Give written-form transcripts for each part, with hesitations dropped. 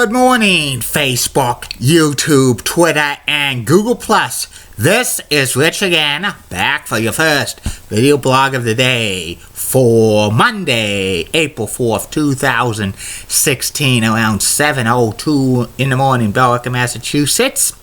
Good morning, Facebook, YouTube, Twitter, and Google+. This is Rich again, back for your first video blog of the day for Monday, April 4th, 2016, around 7:02 in the morning, Billerica, Massachusetts.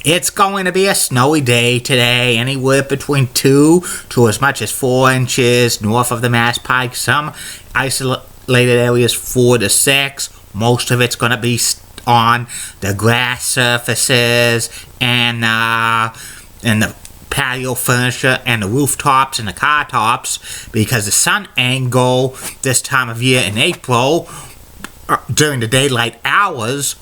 It's going to be a snowy day today, anywhere between 2 to as much as 4 inches north of the Mass Pike. Some isolated areas 4 to 6. Most of it's going to be on the grass surfaces and the patio furniture and the rooftops and the car tops, because the sun angle this time of year in April during the daylight hours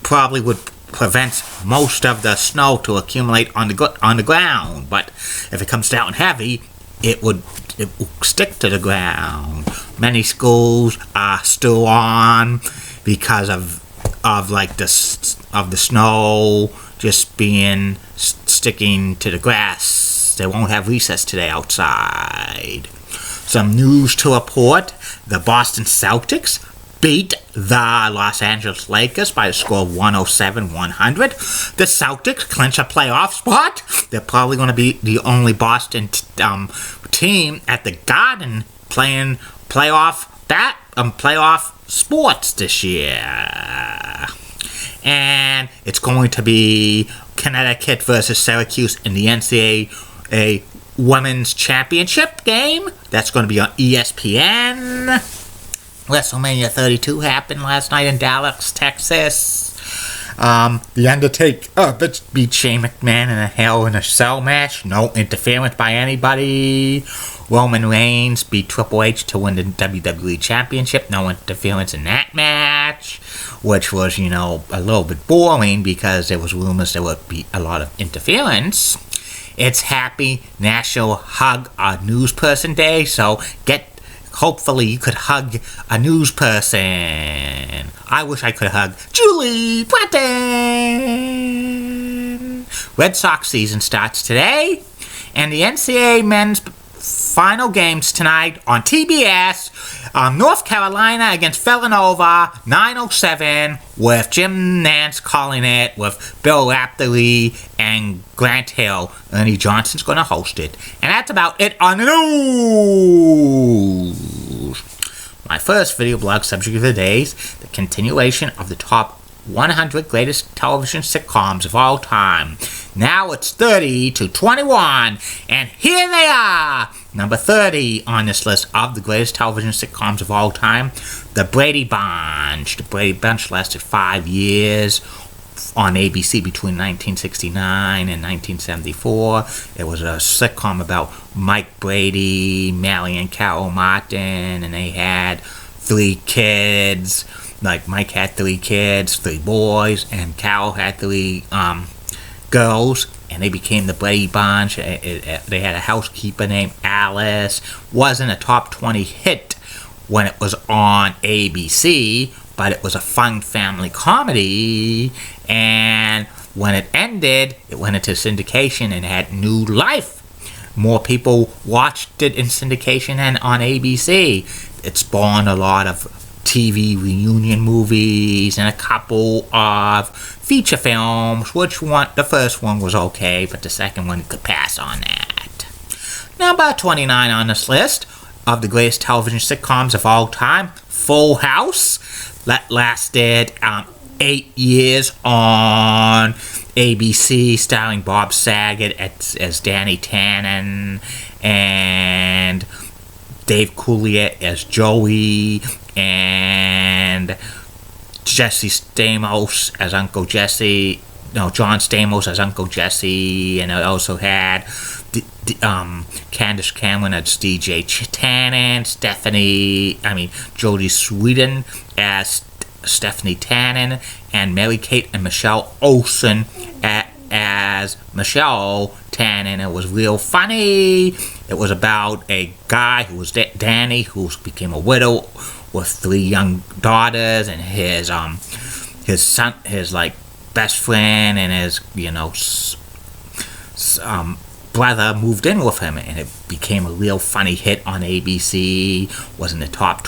probably would prevent most of the snow to accumulate on the ground. But if it comes down heavy, it will stick to the ground. Many schools are still on because of the snow just sticking to the grass. They won't have recess today outside. Some news to report: the Boston Celtics beat the Los Angeles Lakers by a score of 107-100. The Celtics clinch a playoff spot. They're probably going to be the only Boston team at the Garden playing playoff sports this year. And it's going to be Connecticut versus Syracuse in the NCAA Women's Championship game. That's going to be on ESPN. WrestleMania 32 happened last night in Dallas, Texas. The Undertaker beat Shane McMahon in a Hell in a Cell match. No interference by anybody. Roman Reigns beat Triple H to win the WWE Championship. No interference in that match, which was, a little bit boring because there was rumors there would be a lot of interference. It's Happy National Hug a News Person Day, so hopefully you could hug a news person. I wish I could hug Julie Button. Red Sox season starts today, and the NCAA men's final games tonight on TBS. North Carolina against Villanova, 9:07, with Jim Nance calling it, with Bill Raftery and Grant Hill. Ernie Johnson's going to host it. And that's about it on the news. My first video blog subject of the day is the continuation of the top 100 greatest television sitcoms of all time. Now it's 30 to 21, and here they are. Number 30 on this list of the greatest television sitcoms of all time, The Brady Bunch. The Brady Bunch lasted 5 years on ABC between 1969 and 1974. It was a sitcom about Mike Brady, Marion Carol Martin, and they had 3 kids. Like, Mike had 3 kids, 3 boys, and Carol had 3 girls, and they became the Brady Bunch. They had a housekeeper named Alice. Wasn't a top 20 hit when it was on ABC, but it was a fun family comedy, and when it ended, it went into syndication and had new life. More people watched it in syndication than on ABC. It spawned a lot of TV reunion movies and a couple of feature films, the first one was okay, but the second one could pass on that. Number 29 on this list of the greatest television sitcoms of all time, Full House. That lasted 8 years on ABC, starring Bob Saget as Danny Tannen and Dave Coulier as Joey, and Jesse Stamos as Uncle Jesse. John Stamos as Uncle Jesse, and it also had Candace Cameron as DJ Tannen, Jodie Sweetin as Stephanie Tannen, and Mary-Kate and Michelle Olsen as Michelle Tannen. It was real funny. It was about a guy who was Danny, who became a widow with 3 young daughters, and his son, his best friend, and his brother moved in with him, and it became a real funny hit on ABC. Was in the top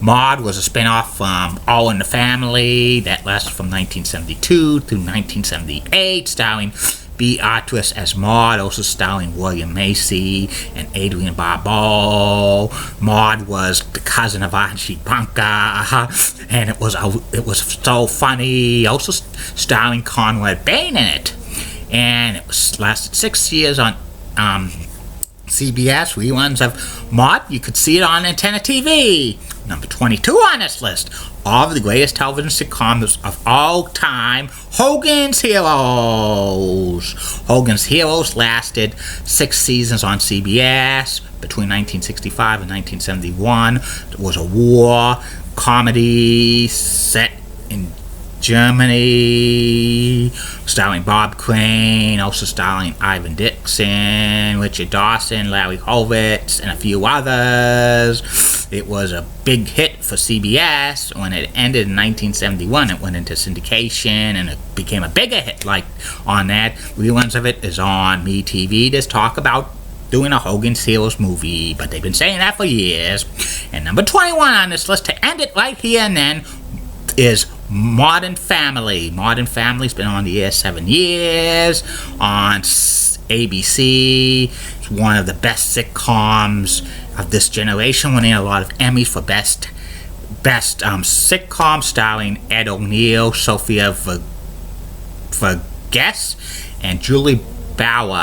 Maude was a spin-off from All in the Family that lasted from 1972 through 1978, starring Beatrice as Maude, also starring William Macy and Adrienne Barbeau. Maude was the cousin of Archie Bunker, and it was so funny. Also starring Conrad Bain in it, and it lasted 6 years on CBS. Reruns of Maude, you could see it on Antenna TV. Number 22 on this list of the greatest television sitcoms of all time, Hogan's Heroes. Hogan's Heroes lasted 6 seasons on CBS between 1965 and 1971. It was a war comedy set in Germany, starring Bob Crane, also starring Ivan Dixon, Richard Dawson, Larry Horowitz, and a few others. It was a big hit for CBS. When it ended in 1971, it went into syndication, and it became a bigger hit. Like on that, reruns of it is on MeTV. There's talk about doing a Hogan's Heroes movie, but they've been saying that for years. And number 21 on this list, to end it right here and then, is Modern Family. Modern Family's been on the air 7 years on ABC. It's one of the best sitcoms of this generation, winning a lot of Emmys for best sitcom, starring Ed O'Neill, Sophia Vergess, and Julie Bower.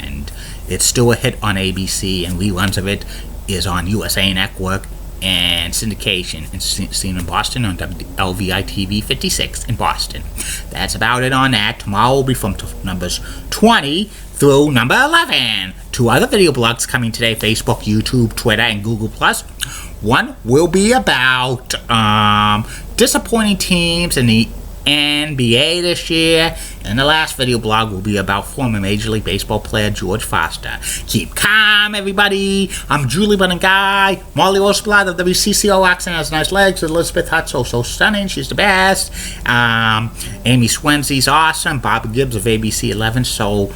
And it's still a hit on ABC, and reruns of it is on USA Network and syndication, and seen in Boston on WLVI-TV 56 in Boston. That's about it on that. Tomorrow will be from numbers 20 through number 11. 2 other video blogs coming today: Facebook, YouTube, Twitter, and Google+. One will be about disappointing teams in the NBA this year, and the last video blog will be about former Major League Baseball player George Foster. Keep calm, everybody. I'm Julie Guy. Molly Roseblood of WCCO accent has nice legs. Elizabeth Hutt, so stunning. She's the best. Amy Swensy's awesome. Bobby Gibbs of ABC 11, so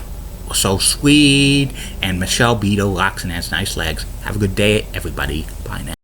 sweet. And Michelle Beadle rocks and has nice legs. Have a good day, everybody. Bye now.